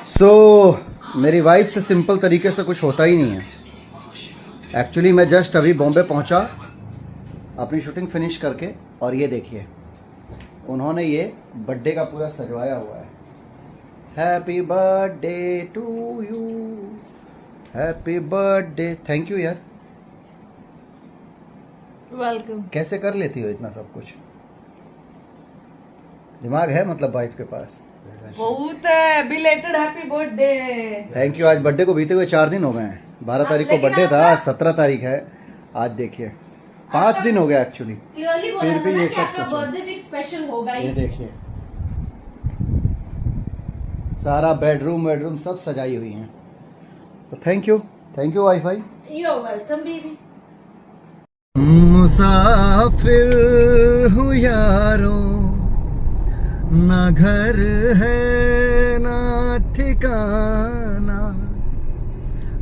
मेरी वाइफ से सिंपल तरीके से कुछ होता ही नहीं है। एक्चुअली मैं जस्ट अभी बॉम्बे पहुंचा अपनी शूटिंग फिनिश करके, और ये देखिए उन्होंने ये बर्थडे का पूरा सजवाया हुआ है। Happy birthday to you, happy birthday. Thank you यार, वेलकम। कैसे कर लेती हो इतना सब कुछ? दिमाग है मतलब वाइफ के पास? बहुत है। Belated happy birthday. Thank you. आज बर्थडे को बीते हुए 4 दिन हो गए हैं। 12 तारीख को बर्थडे था, आज 17 तारीख है। आज देखिए 5 दिन हो गया एक्चुअली। फिर भी ये सब बर्थडे वीक स्पेशल होगा। ये देखिए सारा बेडरूम सब सजाई हुई है। तो thank you wifey. You are welcome baby. मुसाफिर हूँ यारों, ना घर है ना ठिकाना,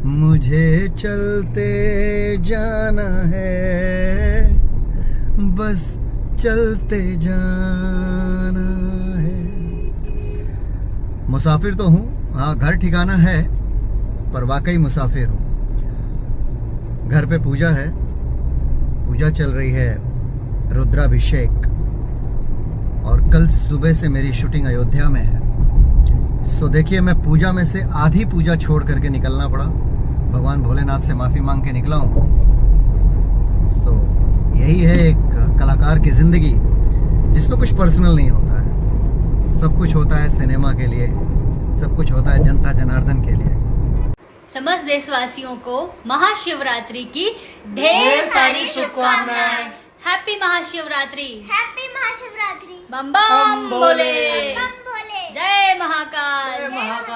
मुझे चलते जाना है, बस चलते जाना है। मुसाफिर तो हूँ, हाँ घर ठिकाना है, पर वाकई मुसाफिर हूँ। घर पे पूजा है, पूजा चल रही है, रुद्राभिषेक, और कल सुबह से मेरी शूटिंग अयोध्या में है। सो देखिए मैं पूजा में से आधी पूजा छोड़ करके निकलना पड़ा। भगवान भोलेनाथ से माफ़ी मांग के निकला हूँ। सो यही है एक कलाकार की ज़िंदगी जिसमें कुछ पर्सनल नहीं होता है। सब कुछ होता है सिनेमा के लिए, सब कुछ होता है जनता जनार्दन के लिए। समस्त देशवासियों को महाशिवरात्रि की ढेर सारी शुभकामनाएं। हैप्पी महाशिवरात्रि। हैप्पी महाशिवरात्रि। बम बम भोले। बम भोले। जय महाकाल। जय महाकाल।